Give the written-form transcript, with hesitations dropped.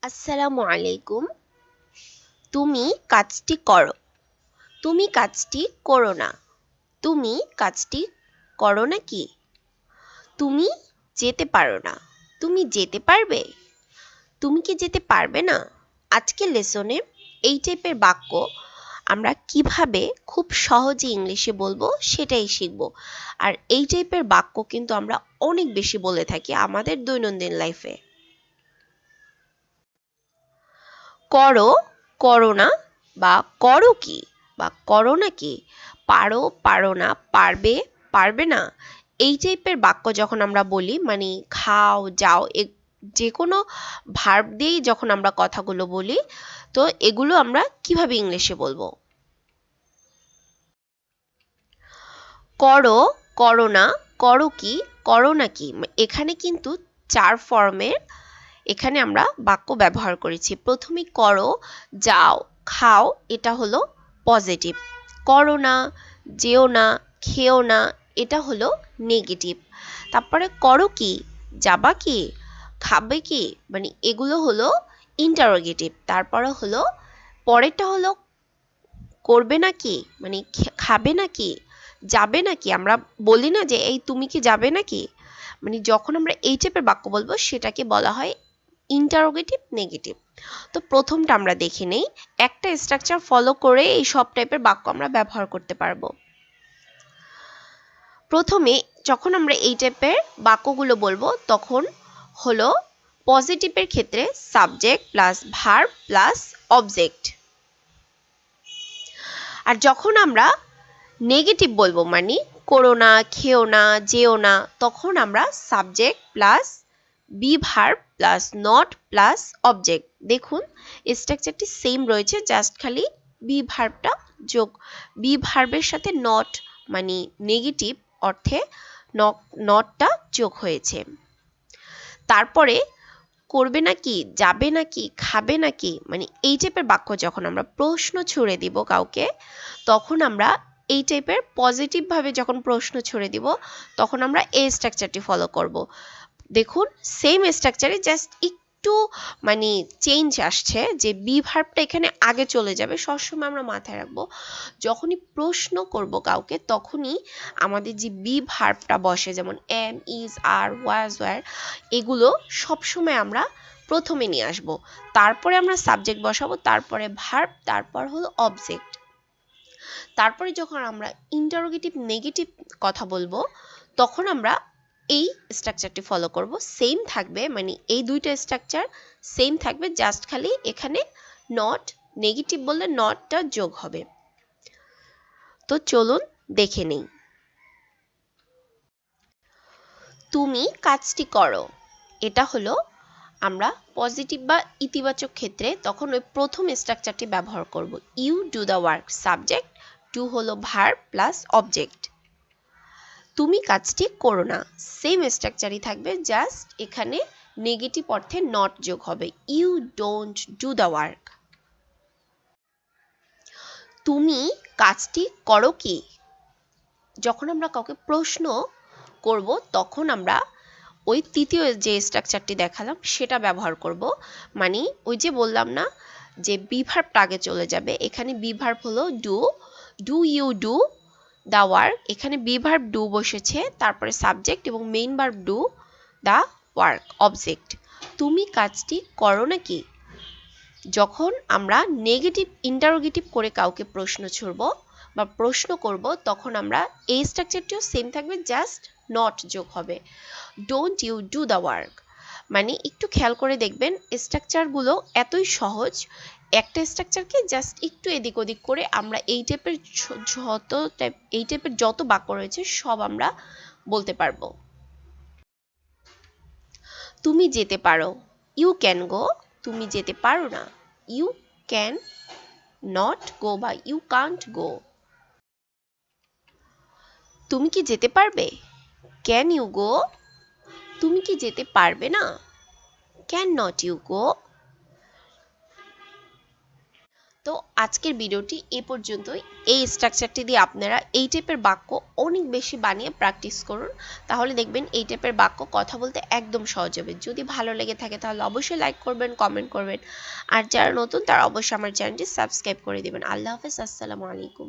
আসসালামু আলাইকুম। তুমি কাজটি করো। তুমি কাজটি করো না। তুমি কাজটি করো নাকি? তুমি যেতে পারো না। তুমি যেতে পারবে? তুমি কি যেতে পারবে না? আজকের লেসনে এই টাইপের বাক্য আমরা কিভাবে খুব সহজে ইংলিশে বলবো সেটাই শিখব। আর এই টাইপের বাক্য কিন্তু আমরা অনেক বেশি বলে থাকি আমাদের দৈনন্দিন লাইফে। করো, করো না বা করো কি বা করো নাকি, পারো, পারো না, পারবে, পারবে না, এই টাইপের বাক্য যখন আমরা বলি মানে খাও, যাও, যে কোনো ভার্ব দিয়েই যখন আমরা কথাগুলো বলি, তো এগুলো আমরা কিভাবে ইংলিশে বলবো? করো, করো না, করো কি, করো নাকি, এখানে কিন্তু 4 ফর্মের এখানে আমরা বাক্য ব্যবহার করেছি। প্রথমে করো, যাও, খাও, এটা হলো পজিটিভ। করো না, যেও না, খেও না, এটা হলো নেগেটিভ। তারপরে করো কি, যাবা কি, খাবে কি, মানে এগুলো হলো ইন্টারোগেটিভ। তারপরে হলো পরেরটা হলো করবে নাকি, মানে খাবে নাকি, যাবে নাকি, আমরা বলি না যে এই তুমি কি যাবে নাকি, মানে যখন আমরা এই টাইপের বাক্য বলবো সেটাকে বলা হয় ইন্টারোগেটিভ নেগেটিভ। তো প্রথমটা আমরা দেখে নেই, একটা স্ট্রাকচার ফলো করে এই সব টাইপের বাক্য আমরা ব্যবহার করতে পারবো। প্রথমে যখন আমরা এই টাইপের বাক্যগুলো বলবো তখন হলো পজিটিভের ক্ষেত্রে subject plus verb plus object. আর যখন আমরা নেগেটিভ বলবো মানে করো না, খেও না, যেও না, তখন আমরা subject plus be verb plus not plus object. দেখুন স্ট্রাকচারটি সেম রয়েছে, জাস্ট খালি বি ভার্বটা যোগ, বি ভার্বের সাথে নট মানে নেগেটিভ অর্থে নটটা যোগ হয়েছে। তারপরে করবে নাকি, যাবে নাকি, খাবে নাকি, মানে এই টাইপের বাক্য যখন আমরা প্রশ্ন ছুড়ে দিব কাউকে, তখন আমরা এই টাইপের পজিটিভ ভাবে যখন প্রশ্ন ছুড়ে দিব তখন আমরা এই স্ট্রাকচারটি ফলো করব। দেখুন সেম স্ট্রাকচারে জাস্ট একটু মানে চেঞ্জ আসছে, যে বি ভার্বটা এখানে আগে চলে যাবে। সবসময় আমরা মাথায় রাখবো যখনই প্রশ্ন করব কাউকে তখনই আমাদের যে বি ভার্বটা বসে, যেমন am, is, are, was, were, এগুলো সবসময় আমরা প্রথমে নিয়ে আসব, তারপরে আমরা সাবজেক্ট বসাবো, তারপরে ভার্ব, তারপর হলো অবজেক্ট। তারপরে যখন আমরা ইন্টারোগেটিভ নেগেটিভ কথা বলবো তখন আমরা এই স্ট্রাকচারটি ফলো করব। সেম থাকবে, মানে এই দুইটা স্ট্রাকচার সেম থাকবে, জাস্ট খালি এখানে নট, নেগেটিভ বললে নটটা যোগ হবে। তো চলুন দেখে নেই। তুমি কাজটি করো, এটা হলো আমরা পজিটিভ বা ইতিবাচক ক্ষেত্রে তখন ওই প্রথম স্ট্রাকচারটি ব্যবহার করব। You do the work, subject, do হলো ভার্ব প্লাস অবজেক্ট। তুমি কাজটি করো না, সেম স্ট্রাকচারই থাকবে, জাস্ট এখানে নেগেটিভ অর্থে নট যোগ হবে। You don't do the work. তুমি কাজটি করো কি, যখন আমরা কাউকে প্রশ্ন করব তখন আমরা ওই তৃতীয় যে স্ট্রাকচারটি দেখালাম সেটা ব্যবহার করব। মানে ওই যে বললাম না যে বি ভার্বটা আগে চলে যাবে, এখানে বি ভার্ব হলো do, do you do the work, এখানে বি ভার্ব ডু বসেছে, তারপরে সাবজেক্ট এবং main verb do the work object. তুমি কাজটি করো নাকি, যখন আমরা নেগেটিভ ইন্টারোগেটিভ করে কাউকে প্রশ্ন ছুড়ব বা প্রশ্ন করব তখন আমরা এই স্ট্রাকচারটিও সেম থাকবে, জাস্ট নট যোগ হবে। Don't you do the work, মানে একটু খেয়াল করে দেখবেন স্ট্রাকচারগুলো এতই সহজ, একটা স্ট্রাকচারকে জাস্ট একটু এদিক ওদিক করে আমরা এই টাইপের যত বাক্য রয়েছে সব আমরা বলতে পারবো। তুমি যেতে পারো, ইউ ক্যান গো, তুমি যেতে পারো না, ইউ ক্যান নট গো বা ইউ কান্ট গো। তুমি কি যেতে পারবে, ক্যান ইউ গো, তুমি কি যেতে পারবে না, ক্যান নট ইউ গো। তো আজকের ভিডিওটি এ পর্যন্তই। এই স্ট্রাকচারটি দিয়ে আপনারা এই টাইপের বাক্য অনেক বেশি বানিয়ে প্র্যাকটিস করুন, তাহলে দেখবেন এই টাইপের বাক্য কথা বলতে একদম সহজ হবে। যদি ভালো লেগে থাকে তাহলে অবশ্যই লাইক করবেন, কমেন্ট করবেন, আর যারা নতুন তারা অবশ্যই আমার চ্যানেলটি সাবস্ক্রাইব করে দেবেন। আল্লাহ হাফেজ, আসসালামু আলাইকুম।